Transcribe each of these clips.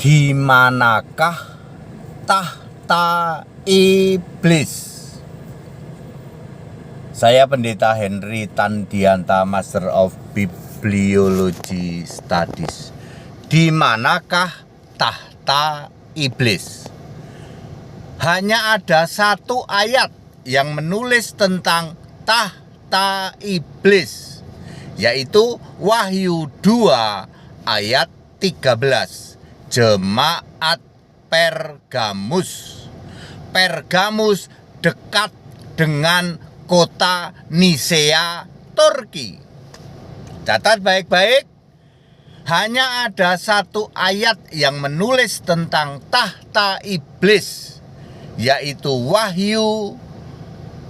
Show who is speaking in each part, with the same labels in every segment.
Speaker 1: Di manakah tahta iblis? Saya Pendeta Henry Tandianta, Master of Bibliology Studies. Di manakah tahta iblis? Hanya ada satu ayat yang menulis tentang tahta iblis, yaitu Wahyu 2 ayat 13. Jemaat Pergamus. Pergamus dekat dengan kota Nisea, Turki. Catat baik-baik. Hanya ada satu ayat yang menulis tentang tahta iblis, yaitu Wahyu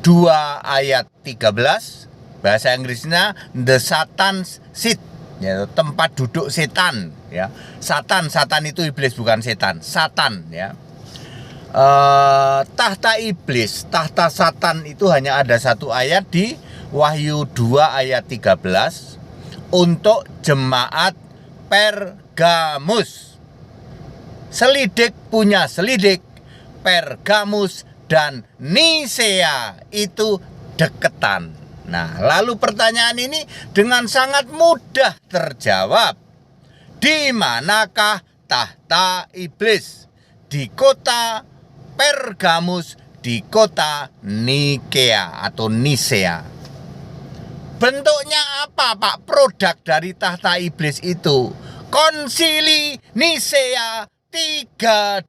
Speaker 1: 2 ayat 13. Bahasa Inggrisnya the Satan's seat, yaitu tempat duduk setan, ya. Satan itu iblis, bukan setan. Satan, ya. Tahta iblis, tahta Satan itu hanya ada satu ayat di Wahyu 2 ayat 13 untuk jemaat Pergamus. Selidik punya selidik, Pergamus dan Nisea itu deketan. Nah, lalu pertanyaan ini dengan sangat mudah terjawab. Di manakah tahta iblis? Di kota Pergamus, di kota Nikea atau Nisea. Bentuknya apa, Pak? Produk dari tahta iblis itu Konsili Nisea 325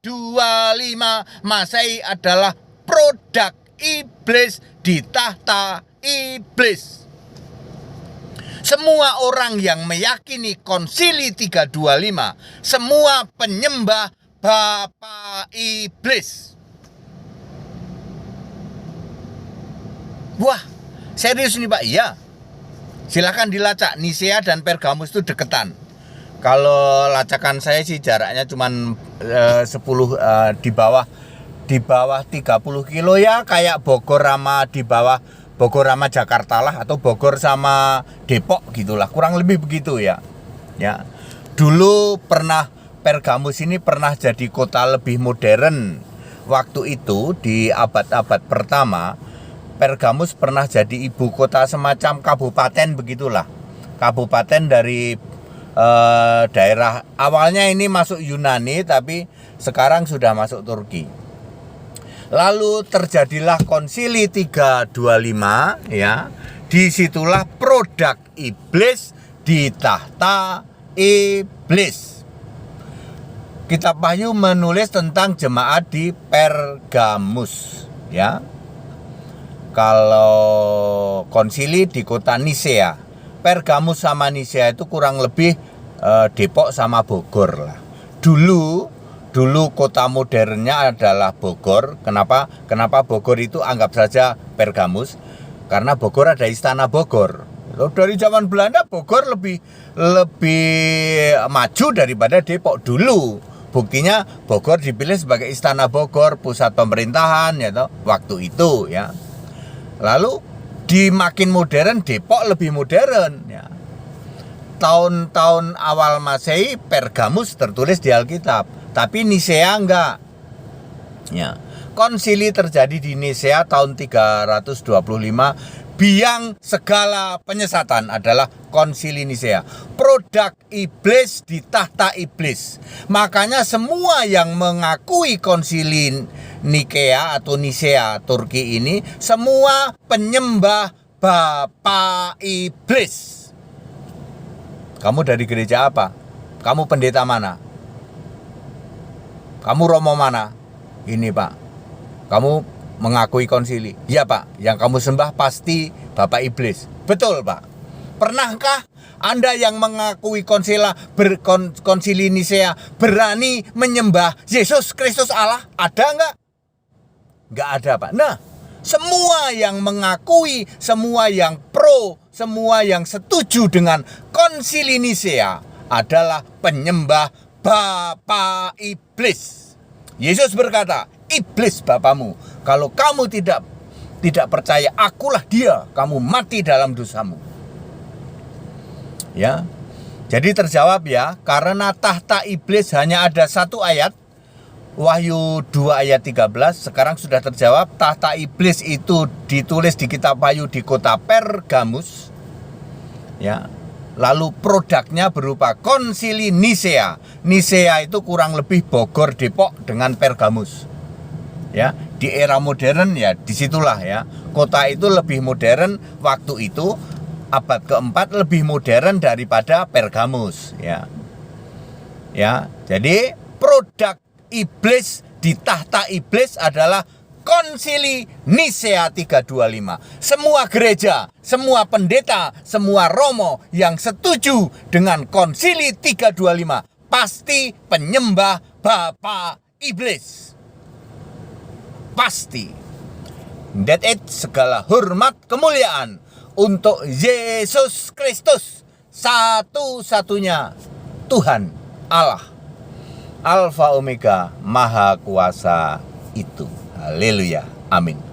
Speaker 1: Masehi adalah produk iblis di tahta iblis. Semua orang yang meyakini Konsili 325, semua penyembah bapa iblis. Wah, serius nih Pak? Iya. Silakan dilacak, Nisea dan Pergamus itu deketan. Kalau lacakan saya sih jaraknya cuman 10 di bawah 30 kilo ya, kayak Bogor sama di bawah Bogor sama Jakarta lah, atau Bogor sama Depok gitulah, kurang lebih begitu ya. Ya. Dulu Pergamus ini pernah jadi kota lebih modern. Waktu itu di abad-abad pertama, Pergamus pernah jadi ibu kota semacam kabupaten begitulah. Kabupaten dari daerah, awalnya ini masuk Yunani tapi sekarang sudah masuk Turki. Lalu terjadilah Konsili 325, ya. Disitulah produk iblis di tahta iblis. Kitab Wahyu menulis tentang jemaat di Pergamus, ya. Kalau Konsili di kota Nisea, Pergamus sama Nisea itu kurang lebih Depok sama Bogor lah. Dulu kota modernnya adalah Bogor. Kenapa Bogor itu anggap saja Pergamus? Karena Bogor ada Istana Bogor. Dari zaman Belanda Bogor lebih maju daripada Depok dulu. Buktinya Bogor dipilih sebagai Istana Bogor, pusat pemerintahan, ya toh, waktu itu, ya. Lalu di makin modern, Depok lebih modern, ya. Tahun-tahun awal Masehi Pergamus tertulis di Alkitab, tapi Nisea enggak. Ya. Konsili terjadi di Nisea tahun 325. Biang segala penyesatan adalah Konsili Nisea. Produk iblis di tahta iblis. Makanya semua yang mengakui Konsili Nikea atau Nisea Turki ini semua penyembah bapa iblis. Kamu dari gereja apa? Kamu pendeta mana? Kamu romo mana? Ini Pak, kamu mengakui konsili. Ya Pak, yang kamu sembah pasti bapak iblis. Betul Pak. Pernahkah Anda yang mengakui konsili Nisea berani menyembah Yesus Kristus Allah? Ada enggak? Enggak ada Pak. Nah, semua yang mengakui, semua yang pro, semua yang setuju dengan Konsili Nisea adalah penyembah bapa iblis. Yesus berkata, iblis bapamu. Kalau kamu tidak percaya, akulah dia. Kamu mati dalam dosamu. Ya. Jadi terjawab ya, karena tahta iblis hanya ada satu ayat, Wahyu 2 ayat 13, sekarang sudah terjawab. Tahta iblis itu ditulis di kitab Wahyu di kota Pergamus. Ya. Lalu produknya berupa konsili Nisea. Nisea itu kurang lebih Bogor, Depok dengan Pergamus. Ya, di era modern ya disitulah ya. Kota itu lebih modern waktu itu. Abad keempat lebih modern daripada Pergamus ya. Ya, jadi produk iblis di tahta iblis adalah Konsili Nisea 325. Semua gereja, semua pendeta, semua romo yang setuju dengan Konsili 325 pasti penyembah bapa iblis. Pasti. That it, segala hormat kemuliaan untuk Yesus Kristus, satu-satunya Tuhan Allah, Alfa Omega, Maha Kuasa itu. Haleluya. Amin.